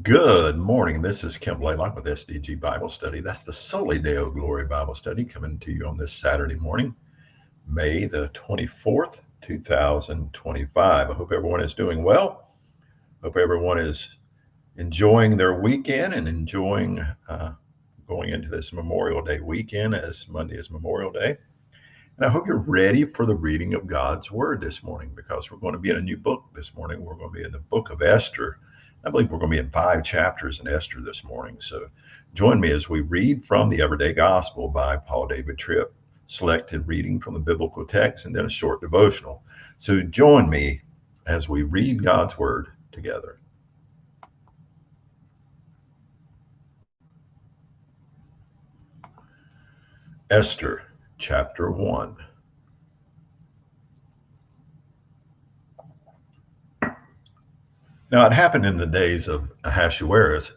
Good morning. This is Kim Blaylock with SDG Bible Study. That's the SOLI DEO GLORIA Bible Study coming to you on this Saturday morning, May the 24th, 2025. I hope everyone is doing well. Hope everyone is enjoying their weekend and enjoying going into this Memorial Day weekend, as Monday is Memorial Day. And I hope you're ready for the reading of God's Word this morning, because we're going to be in a new book this morning. We're going to be in the book of Esther. I believe we're going to be in 5 chapters in Esther this morning. So join me as we read from the Everyday Gospel by Paul David Tripp, selected reading from the biblical text, and then a short devotional. So join me as we read God's Word together. Esther, chapter 1. Now it happened in the days of Ahasuerus,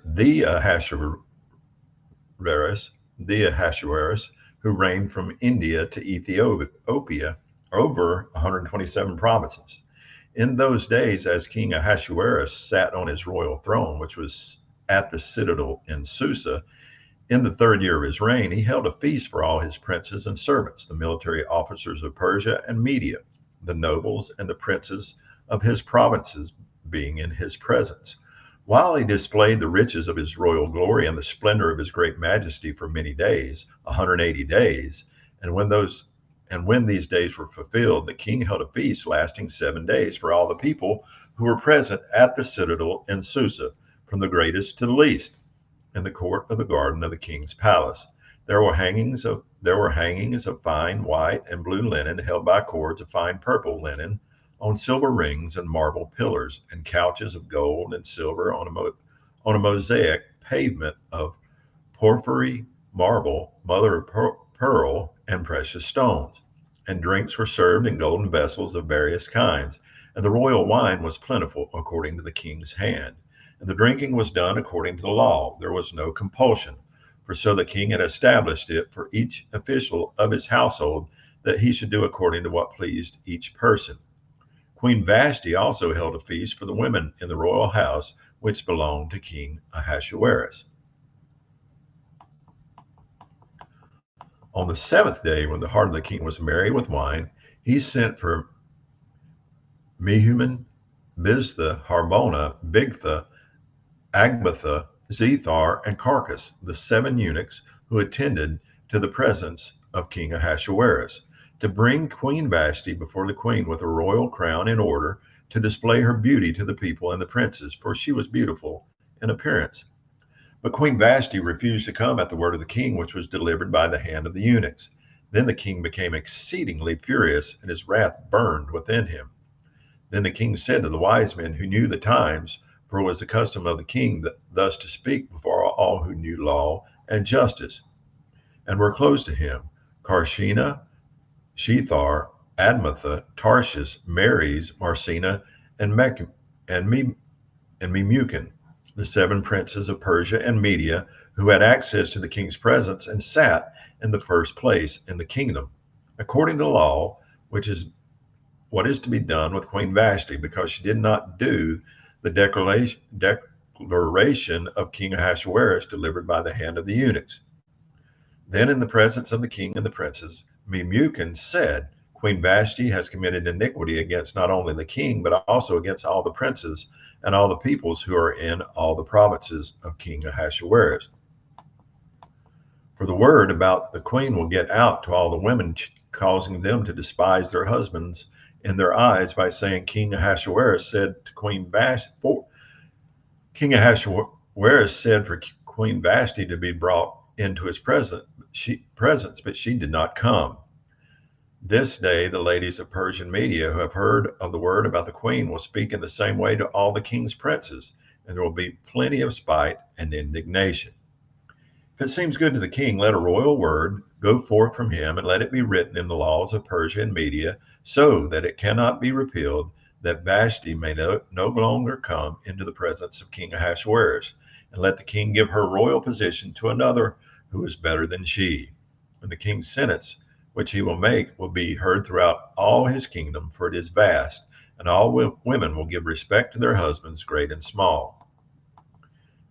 who reigned from India to Ethiopia over 127 provinces. In those days, as King Ahasuerus sat on his royal throne, which was at the citadel in Susa, in the 3rd year of his reign, he held a feast for all his princes and servants, the military officers of Persia and Media, the nobles and the princes of his provinces being in his presence. While he displayed the riches of his royal glory and the splendor of his great majesty for many days, 180 days, and when these days were fulfilled, the king held a feast lasting 7 days for all the people who were present at the citadel in Susa, from the greatest to the least, in the court of the garden of the king's palace. There were hangings of fine white and blue linen, held by cords of fine purple linen, on silver rings and marble pillars, and couches of gold and silver on a mosaic pavement of porphyry, marble, mother of pearl, and precious stones. And drinks were served in golden vessels of various kinds, and the royal wine was plentiful according to the king's hand. And the drinking was done according to the law. There was no compulsion, for so the king had established it for each official of his household, that he should do according to what pleased each person. Queen Vashti also held a feast for the women in the royal house, which belonged to King Ahasuerus. On the 7th day, when the heart of the king was merry with wine, he sent for Mehuman, Biztha, Harbona, Bigtha, Agbatha, Zethar, and Carcass, the 7 eunuchs who attended to the presence of King Ahasuerus, to bring Queen Vashti before the queen with a royal crown, in order to display her beauty to the people and the princes, for she was beautiful in appearance. But Queen Vashti refused to come at the word of the king, which was delivered by the hand of the eunuchs. Then the king became exceedingly furious, and his wrath burned within him. Then the king said to the wise men who knew the times, for it was the custom of the king thus to speak before all who knew law and justice, and were close to him, Karshena, Shethar, Admatha, Tarshish, Meres, Marcina, and Memucan, the 7 princes of Persia and Media, who had access to the king's presence and sat in the first place in the kingdom, according to law, which is what is to be done with Queen Vashti, because she did not do the declaration of King Ahasuerus delivered by the hand of the eunuchs. Then, in the presence of the king and the princes, Memucan said, Queen Vashti has committed iniquity against not only the king, but also against all the princes and all the peoples who are in all the provinces of King Ahasuerus. For the word about the queen will get out to all the women, causing them to despise their husbands in their eyes, by saying, King Ahasuerus said to Queen Vashti, King Ahasuerus said for Queen Vashti to be brought into his presence, but she did not come. This day the ladies of Persian Media, who have heard of the word about the queen, will speak in the same way to all the king's princes, and there will be plenty of spite and indignation. If it seems good to the king, let a royal word go forth from him, and let it be written in the laws of Persia and Media, so that it cannot be repealed, that Vashti may no longer come into the presence of King Ahasuerus, and let the king give her royal position to another who is better than she. And the king's sentence, which he will make, will be heard throughout all his kingdom, for it is vast, and all women will give respect to their husbands, great and small.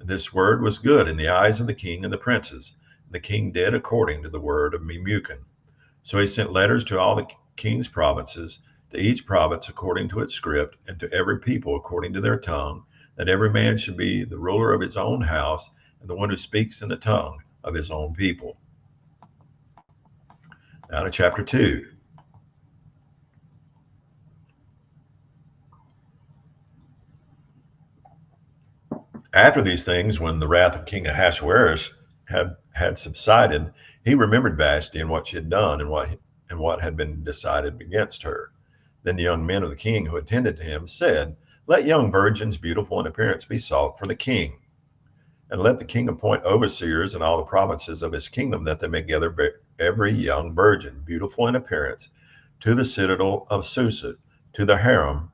This word was good in the eyes of the king and the princes. The king did according to the word of Memucan. So he sent letters to all the king's provinces, to each province according to its script, and to every people according to their tongue, that every man should be the ruler of his own house, and the one who speaks in the tongue of his own people. Now to chapter 2. After these things, when the wrath of King Ahasuerus had subsided, he remembered Vashti and what she had done and what had been decided against her. Then the young men of the king who attended to him said, "Let young virgins beautiful in appearance be sought for the king, and let the king appoint overseers in all the provinces of his kingdom, that they may gather every young virgin beautiful in appearance to the citadel of Susa, to the harem,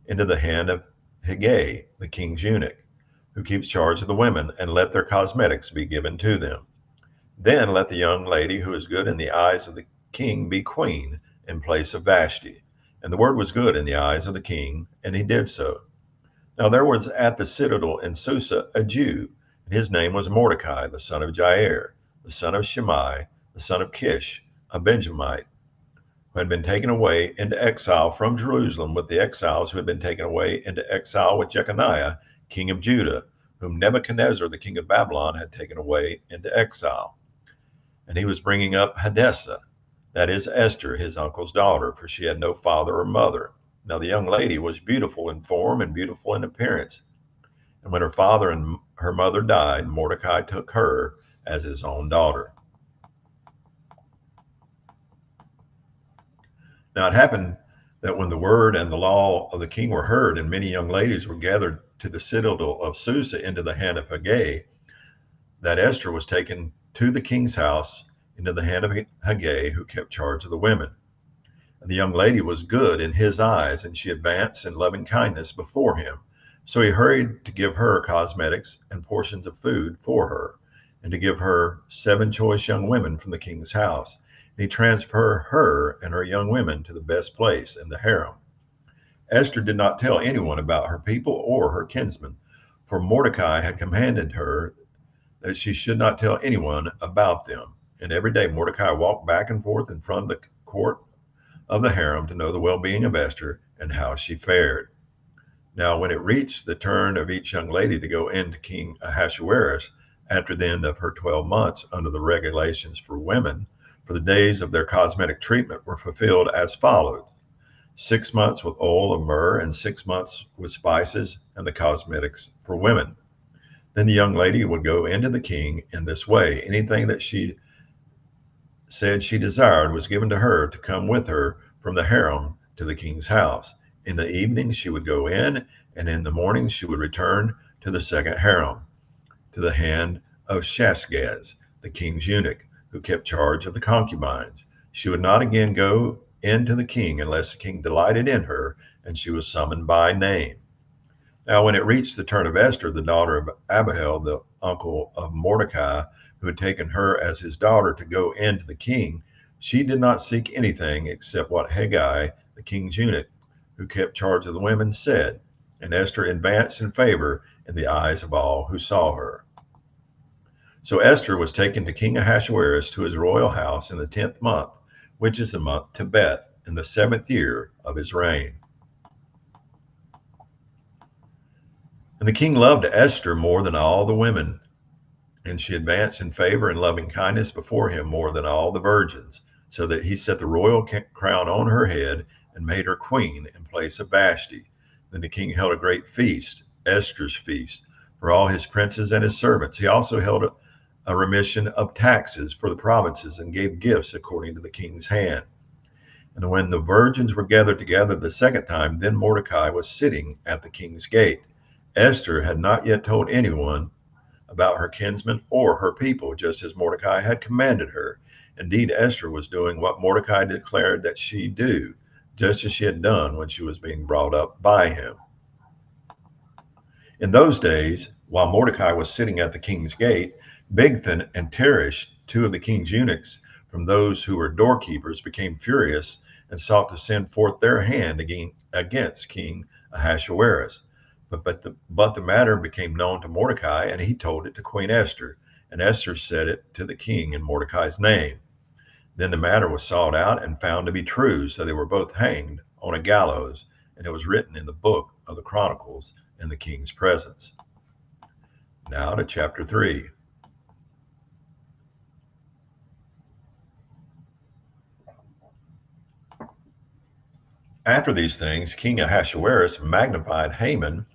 into the hand of Hegai, the king's eunuch, who keeps charge of the women, and let their cosmetics be given to them. Then let the young lady who is good in the eyes of the king be queen in place of Vashti." And the word was good in the eyes of the king, and he did so. Now there was at the citadel in Susa a Jew, and his name was Mordecai, the son of Jair, the son of Shimei, the son of Kish, a Benjamite, who had been taken away into exile from Jerusalem with the exiles who had been taken away into exile with Jeconiah, king of Judah, whom Nebuchadnezzar, the king of Babylon, had taken away into exile. And he was bringing up Hadassah, that is Esther, his uncle's daughter, for she had no father or mother. Now the young lady was beautiful in form and beautiful in appearance. And when her father and her mother died, Mordecai took her as his own daughter. Now it happened that when the word and the law of the king were heard, and many young ladies were gathered to the citadel of Susa into the hand of Hegai, that Esther was taken to the king's house into the hand of Hegai, who kept charge of the women. And the young lady was good in his eyes, and she advanced in loving kindness before him. So he hurried to give her cosmetics and portions of food for her, and to give her 7 choice young women from the king's house. And he transferred her and her young women to the best place in the harem. Esther did not tell anyone about her people or her kinsmen, for Mordecai had commanded her that she should not tell anyone about them. And every day Mordecai walked back and forth in front of the court of the harem to know the well-being of Esther and how she fared. Now when it reached the turn of each young lady to go in to King Ahasuerus after the end of her 12 months under the regulations for women, for the days of their cosmetic treatment were fulfilled as follows: 6 months with oil of myrrh, and 6 months with spices and the cosmetics for women. Then the young lady would go into the king in this way. Anything that she said she desired was given to her to come with her from the harem to the king's house. In the evening she would go in, and in the morning she would return to the second harem, to the hand of Shashgaz, the king's eunuch, who kept charge of the concubines. She would not again go in to the king unless the king delighted in her, and she was summoned by name. Now when it reached the turn of Esther, the daughter of Abihail, the uncle of Mordecai, who had taken her as his daughter to go in to the king, she did not seek anything except what Hegai, the king's eunuch, who kept charge of the women, said. And Esther advanced in favor in the eyes of all who saw her. So Esther was taken to King Ahasuerus to his royal house in the 10th month, which is the month Tebeth, in the 7th year of his reign. And the king loved Esther more than all the women, and she advanced in favor and loving kindness before him more than all the virgins, so that he set the royal crown on her head and made her queen in place of Vashti. Then the king held a great feast, Esther's feast, for all his princes and his servants. He also held a remission of taxes for the provinces and gave gifts according to the king's hand. And when the virgins were gathered together the second time, then Mordecai was sitting at the king's gate. Esther had not yet told anyone about her kinsmen or her people, just as Mordecai had commanded her. Indeed, Esther was doing what Mordecai declared that she do, just as she had done when she was being brought up by him. In those days, while Mordecai was sitting at the king's gate, Bigthan and Teresh, 2 of the king's eunuchs, from those who were doorkeepers, became furious and sought to send forth their hand against King Ahasuerus. But the matter became known to Mordecai, and he told it to Queen Esther, and Esther said it to the king in Mordecai's name. Then the matter was sought out and found to be true, so they were both hanged on a gallows, and it was written in the book of the Chronicles in the king's presence. Now to chapter 3. After these things, King Ahasuerus magnified Haman,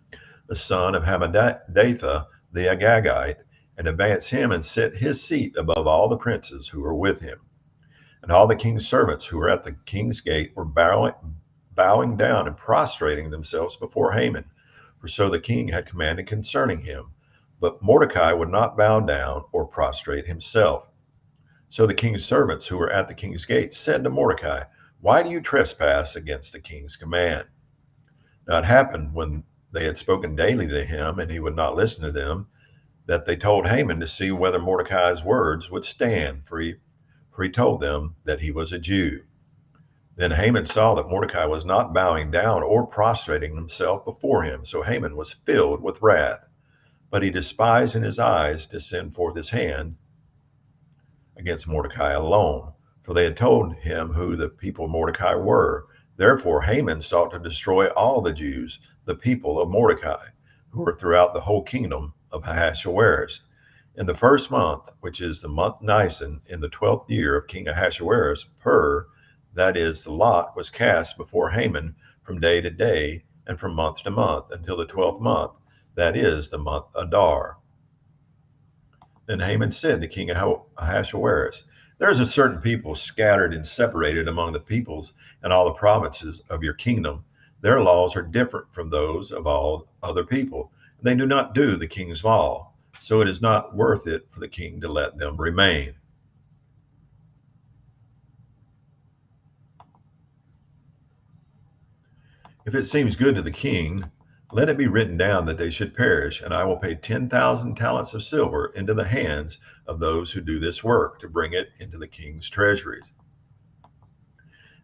the son of Hammedatha the Agagite, and advanced him and set his seat above all the princes who were with him. And all the king's servants who were at the king's gate were bowing down and prostrating themselves before Haman, for so the king had commanded concerning him. But Mordecai would not bow down or prostrate himself. So the king's servants who were at the king's gate said to Mordecai, "Why do you trespass against the king's command?" Now it happened, when they had spoken daily to him and he would not listen to them, that they told Haman to see whether Mordecai's words would stand, for he told them that he was a Jew. Then Haman saw that Mordecai was not bowing down or prostrating himself before him, so Haman was filled with wrath. But he despised in his eyes to send forth his hand against Mordecai alone, for they had told him who the people of Mordecai were. Therefore Haman sought to destroy all the Jews, the people of Mordecai, who were throughout the whole kingdom of Ahasuerus. In the first month, which is the month Nisan, in the 12th year of King Ahasuerus, that is, the lot, was cast before Haman from day to day and from month to month until the 12th month, that is, the month Adar. Then Haman said to King Ahasuerus, "There is a certain people scattered and separated among the peoples and all the provinces of your kingdom. Their laws are different from those of all other people. They do not do the king's law, so it is not worth it for the king to let them remain." If it seems good to the king, let it be written down that they should perish, and I will pay 10,000 talents of silver into the hands of those who do this work, to bring it into the king's treasuries.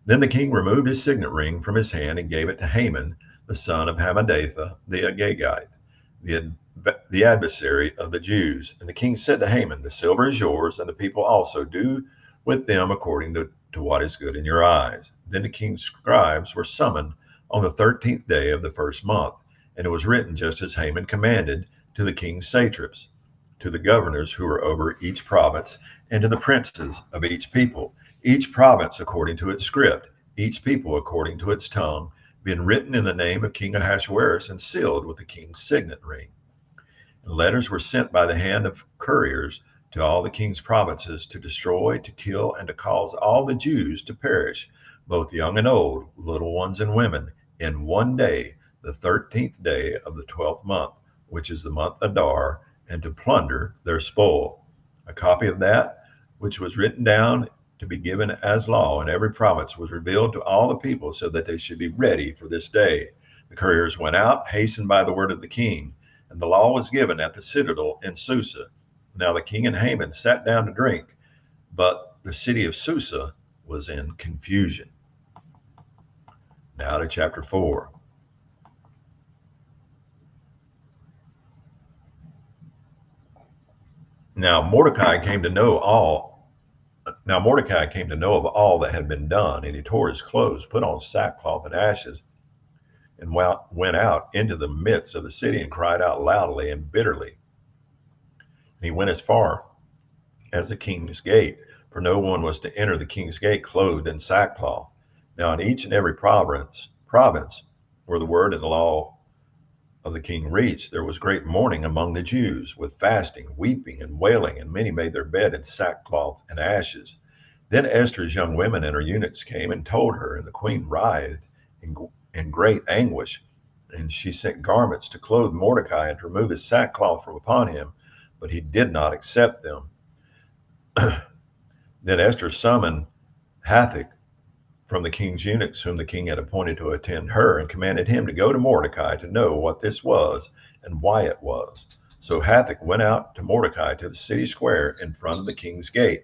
Then the king removed his signet ring from his hand and gave it to Haman, the son of Hammedatha the Agagite, the adversary of the Jews. And the king said to Haman, "The silver is yours, and the people also. Do with them according to what is good in your eyes." Then the king's scribes were summoned on the 13th day of the first month, and it was written just as Haman commanded, to the king's satraps, to the governors who were over each province, and to the princes of each people, each province according to its script, each people according to its tongue, being written in the name of King Ahasuerus and sealed with the king's signet ring. And letters were sent by the hand of couriers to all the king's provinces, to destroy, to kill, and to cause all the Jews to perish, both young and old, little ones and women, in one day, the 13th day of the 12th month, which is the month Adar, and to plunder their spoil. A copy of that, which was written down to be given as law in every province, was revealed to all the people, so that they should be ready for this day. The couriers went out, hastened by the word of the king, and the law was given at the citadel in Susa. Now the king and Haman sat down to drink, but the city of Susa was in confusion. Now to chapter 4. Now Mordecai came to know of all that had been done, and he tore his clothes, put on sackcloth and ashes, and went out into the midst of the city and cried out loudly and bitterly. And he went as far as the king's gate, for no one was to enter the king's gate clothed in sackcloth. Now in each and every province where the word and the law of the king reached, there was great mourning among the Jews, with fasting, weeping, and wailing, and many made their bed in sackcloth and ashes. Then Esther's young women and her eunuchs came and told her, and the queen writhed in great anguish. And she sent garments to clothe Mordecai and to remove his sackcloth from upon him, but he did not accept them. Then Esther summoned Hathach from the king's eunuchs, whom the king had appointed to attend her, and commanded him to go to Mordecai to know what this was and why it was. So Hathach went out to Mordecai to the city square in front of the king's gate.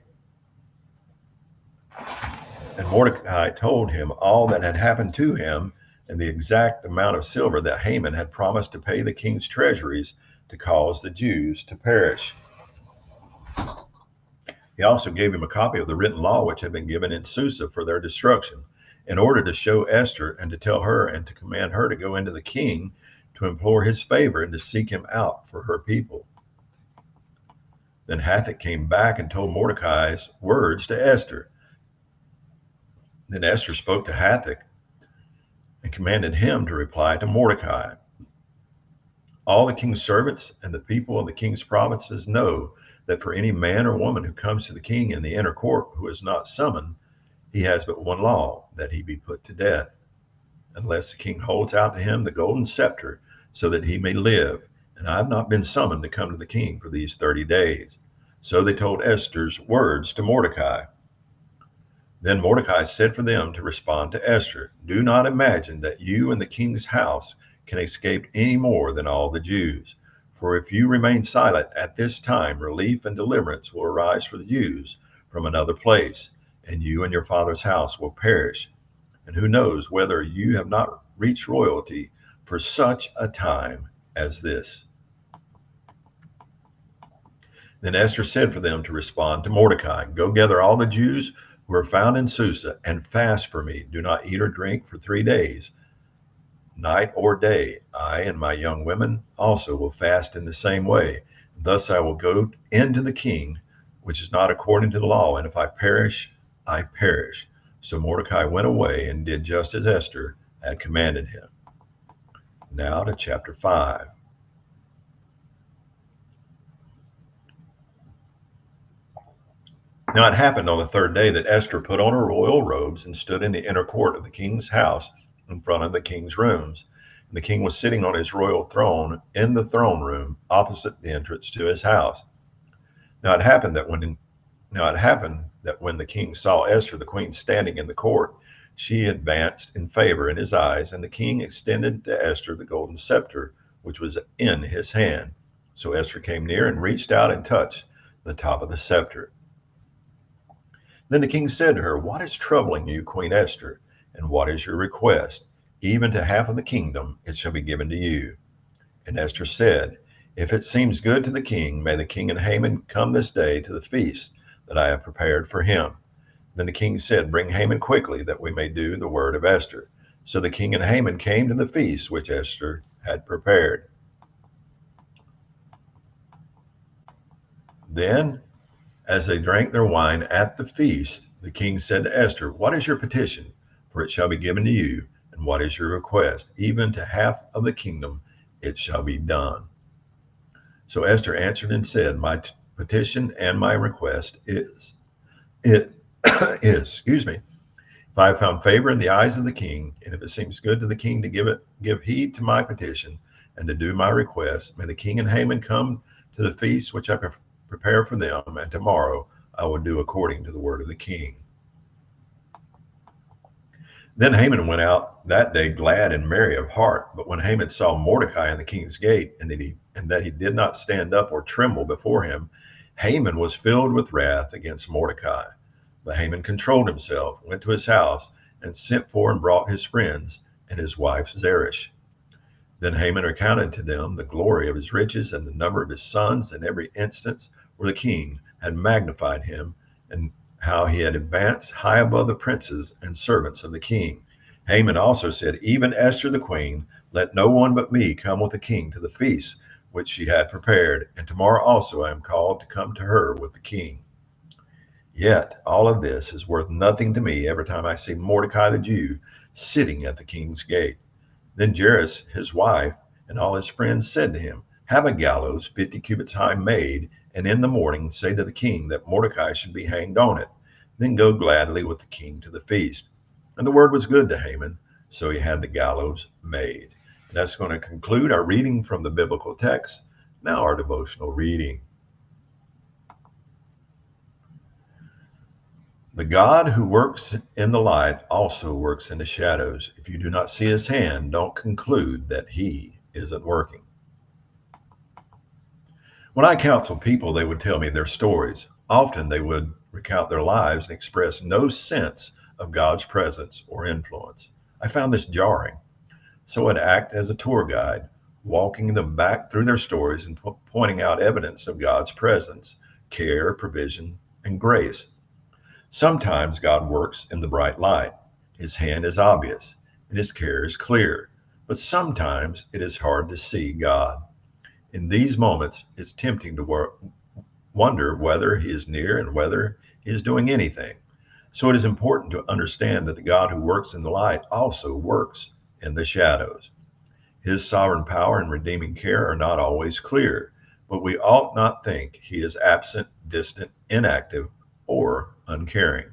And Mordecai told him all that had happened to him and the exact amount of silver that Haman had promised to pay the king's treasuries to cause the Jews to perish. He also gave him a copy of the written law which had been given in Susa for their destruction, in order to show Esther and to tell her and to command her to go into the king to implore his favor and to seek him out for her people. Then Hathach came back and told Mordecai's words to Esther. Then Esther spoke to Hathach and commanded him to reply to Mordecai. All the king's servants and the people of the king's provinces know that for any man or woman who comes to the king in the inner court who is not summoned, he has but one law, that he be put to death, unless the king holds out to him the golden scepter so that he may live. And I have not been summoned to come to the king for these 30 days. So they told Esther's words to Mordecai. Then Mordecai said for them to respond to Esther, do not imagine that you and the king's house can escape any more than all the Jews. For if you remain silent at this time, relief and deliverance will arise for the Jews from another place, and you and your father's house will perish. And who knows whether you have not reached royalty for such a time as this. Then Esther said for them to respond to Mordecai, go gather all the Jews who are found in Susa and fast for me. Do not eat or drink for 3 days, night or day. I and my young women also will fast in the same way. Thus I will go into the king, which is not according to the law, and if I perish, I perish. So Mordecai went away and did just as Esther had commanded him. Now to chapter 5. Now it happened on the 3rd day that Esther put on her royal robes and stood in the inner court of the king's house in front of the king's rooms. And the king was sitting on his royal throne in the throne room opposite the entrance to his house. Now it happened that when the king saw Esther the queen standing in the court, she advanced in favor in his eyes, and the king extended to Esther the golden scepter which was in his hand. So Esther came near and reached out and touched the top of the scepter. Then the king said to her, what is troubling you, Queen Esther, and what is your request? Even to half of the kingdom it shall be given to you. And Esther said, if it seems good to the king, may the king and Haman come this day to the feast that I have prepared for him. Then the king said, bring Haman quickly, that we may do the word of Esther. So the king and Haman came to the feast which Esther had prepared. Then, as they drank their wine at the feast, the king said to Esther, what is your petition? For it shall be given to you. And what is your request? Even to half of the kingdom it shall be done. So Esther answered and said, my petition and my request is, if I have found favor in the eyes of the king, and if it seems good to the king to give heed to my petition and to do my request, may the king and Haman come to the feast which I prepare for them, and tomorrow I will do according to the word of the king. Then Haman went out that day glad and merry of heart. But when Haman saw Mordecai in the king's gate, and that he did not stand up or tremble before him, Haman was filled with wrath against Mordecai. But Haman controlled himself, went to his house, and sent for and brought his friends and his wife Zeresh. Then Haman recounted to them the glory of his riches and the number of his sons, and every instance where the king had magnified him, and how he had advanced high above the princes and servants of the king. Haman also said, even Esther the queen, let no one but me come with the king to the feast which she had prepared, and tomorrow also I am called to come to her with the king. Yet all of this is worth nothing to me every time I see Mordecai the Jew sitting at the king's gate. Then Jairus, his wife, and all his friends said to him, have a gallows 50 cubits high made, and in the morning say to the king that Mordecai should be hanged on it. Then go gladly with the king to the feast. And the word was good to Haman, so he had the gallows made. And that's going to conclude our reading from the biblical text. Now our devotional reading. The God who works in the light also works in the shadows. If you do not see his hand, don't conclude that he isn't working. When I counsel people, they would tell me their stories. Often they would recount their lives and express no sense of God's presence or influence. I found this jarring. So I'd act as a tour guide, walking them back through their stories and pointing out evidence of God's presence, care, provision, and grace. Sometimes God works in the bright light. His hand is obvious and his care is clear. But sometimes it is hard to see God. In these moments, it's tempting to wonder whether he is near and whether he is doing anything. So it is important to understand that the God who works in the light also works in the shadows. His sovereign power and redeeming care are not always clear, but we ought not think he is absent, distant, inactive, or uncaring.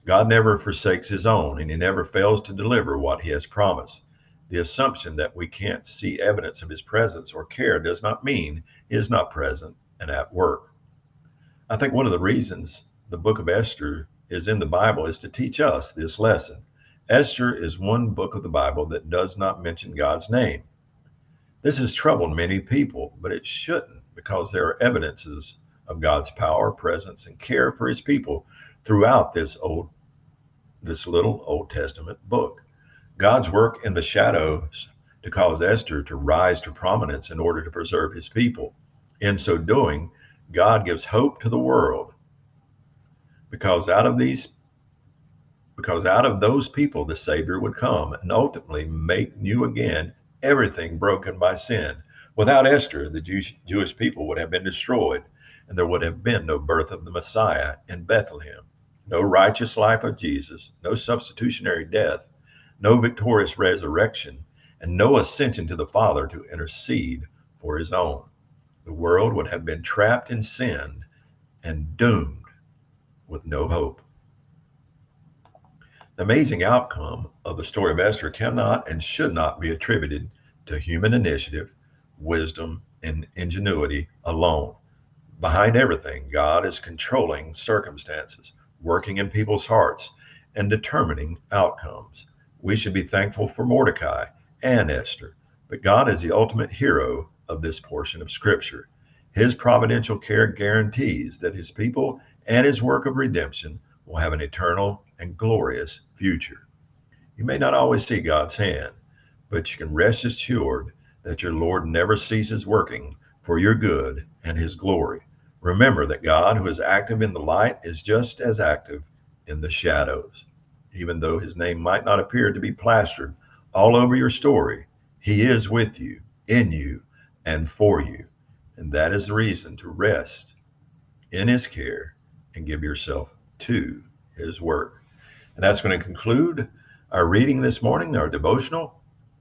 God never forsakes his own, and he never fails to deliver what he has promised. The assumption that we can't see evidence of his presence or care does not mean he is not present and at work. I think one of the reasons the book of Esther is in the Bible is to teach us this lesson. Esther is one book of the Bible that does not mention God's name. This has troubled many people, but it shouldn't, because there are evidences of God's power, presence, and care for his people throughout this little Old Testament book. God's work in the shadows to cause Esther to rise to prominence in order to preserve his people. In so doing, God gives hope to the world, because out of those people the Savior would come and ultimately make new again everything broken by sin. Without Esther, the Jewish people would have been destroyed, and there would have been no birth of the Messiah in Bethlehem, no righteous life of Jesus, no substitutionary death, no victorious resurrection, and no ascension to the Father to intercede for his own. The world would have been trapped in sin and doomed with no hope. The amazing outcome of the story of Esther cannot and should not be attributed to human initiative, wisdom, and ingenuity alone. Behind everything, God is controlling circumstances, working in people's hearts, and determining outcomes. We should be thankful for Mordecai and Esther, but God is the ultimate hero of this portion of Scripture. His providential care guarantees that his people and his work of redemption will have an eternal and glorious future. You may not always see God's hand, but you can rest assured that your Lord never ceases working for your good and his glory. Remember that God, who is active in the light, is just as active in the shadows. Even though his name might not appear to be plastered all over your story, he is with you, in you, and for you. And that is the reason to rest in his care and give yourself to his work. And that's going to conclude our reading this morning, our devotional.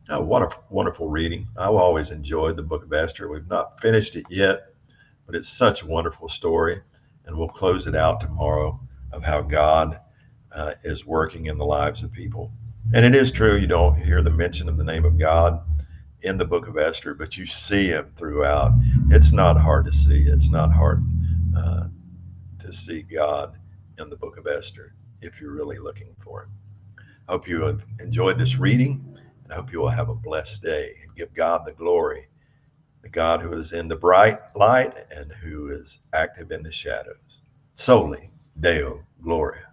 Oh, what a wonderful reading. I've always enjoyed the book of Esther. We've not finished it yet, but it's such a wonderful story. And we'll close it out tomorrow of how God is working in the lives of people. And it is true, you don't hear the mention of the name of God in the book of Esther, but you see him throughout. It's not hard to see. It's not hard to see God in the book of Esther if you're really looking for him. I hope you have enjoyed this reading, and I hope you will have a blessed day and give God the glory, the God who is in the bright light and who is active in the shadows. Soli Deo Gloria.